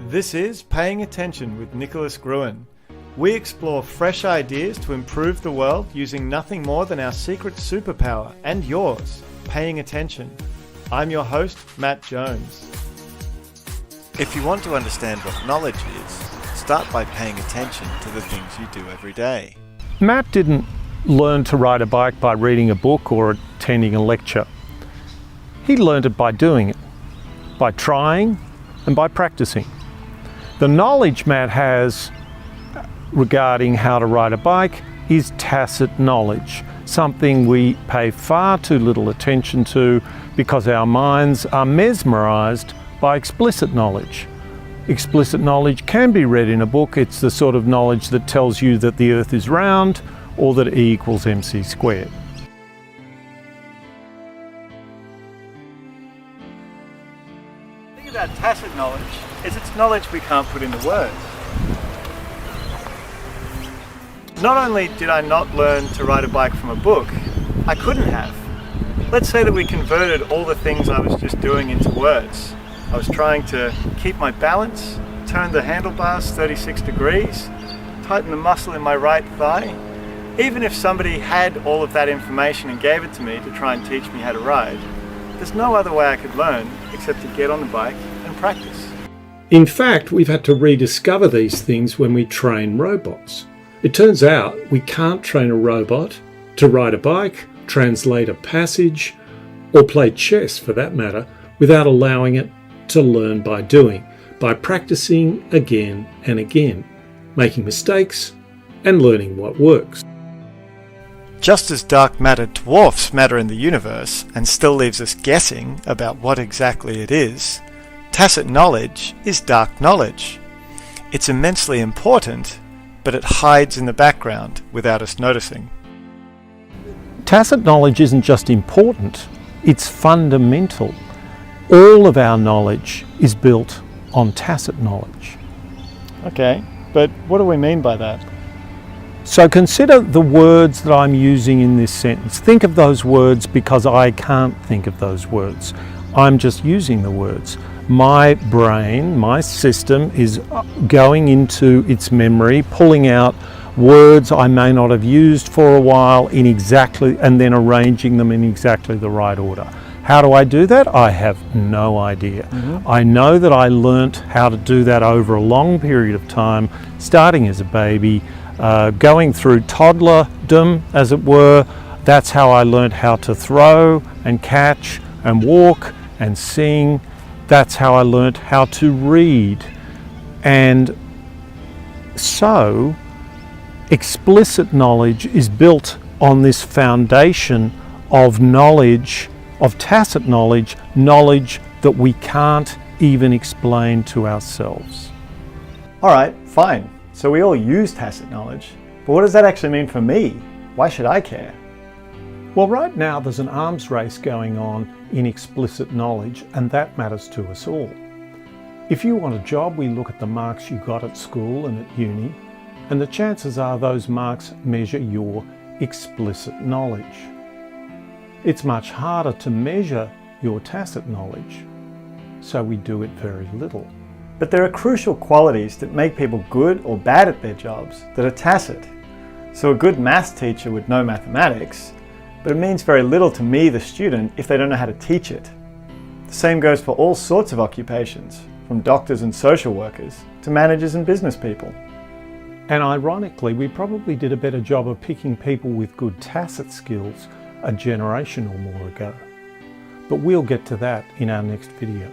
This is Paying Attention with Nicholas Gruen. We explore fresh ideas to improve the world using nothing more than our secret superpower and yours, paying attention. I'm your host, Matt Jones. If you want to understand what knowledge is, start by paying attention to the things you do every day. Matt didn't learn to ride a bike by reading a book or attending a lecture. He learned it by doing it, by trying and by practicing. The knowledge Matt has regarding how to ride a bike is tacit knowledge, something we pay far too little attention to because our minds are mesmerized by explicit knowledge. Explicit knowledge can be read in a book. It's the sort of knowledge that tells you that the earth is round or that E equals MC squared. The thing about tacit knowledge is it's knowledge we can't put into words. Not only did I not learn to ride a bike from a book, I couldn't have. Let's say that we converted all the things I was just doing into words. I was trying to keep my balance, turn the handlebars 36 degrees, tighten the muscle in my right thigh. Even if somebody had all of that information and gave it to me to try and teach me how to ride, there's no other way I could learn except to get on the bike and practice. In fact, we've had to rediscover these things when we train robots. It turns out we can't train a robot to ride a bike, translate a passage, or play chess for that matter, without allowing it to learn by doing, by practicing again and again, making mistakes and learning what works. Just as dark matter dwarfs matter in the universe and still leaves us guessing about what exactly it is, tacit knowledge is dark knowledge. It's immensely important, but it hides in the background without us noticing. Tacit knowledge isn't just important, it's fundamental. All of our knowledge is built on tacit knowledge. Okay, but what do we mean by that? So consider the words that I'm using in this sentence. Think of those words because I can't think of those words. I'm just using the words. My brain, my system is going into its memory, pulling out words I may not have used for a while and then arranging them in exactly the right order. How do I do that? I have no idea. I know that I learnt how to do that over a long period of time, starting as a baby, going through toddlerdom, as it were. That's how I learnt how to throw and catch and walk and sing. That's how I learnt how to read. And so, explicit knowledge is built on this foundation of knowledge, of tacit knowledge, knowledge that we can't even explain to ourselves. All right, fine. So we all use tacit knowledge, but what does that actually mean for me? Why should I care? Well, right now there's an arms race going on in explicit knowledge, and that matters to us all. If you want a job, we look at the marks you got at school and at uni, and the chances are those marks measure your explicit knowledge. It's much harder to measure your tacit knowledge, so we do it very little. But there are crucial qualities that make people good or bad at their jobs that are tacit. So a good maths teacher would know mathematics, but it means very little to me, the student, if they don't know how to teach it. The same goes for all sorts of occupations, from doctors and social workers to managers and business people. And ironically, we probably did a better job of picking people with good tacit skills a generation or more ago. But we'll get to that in our next video.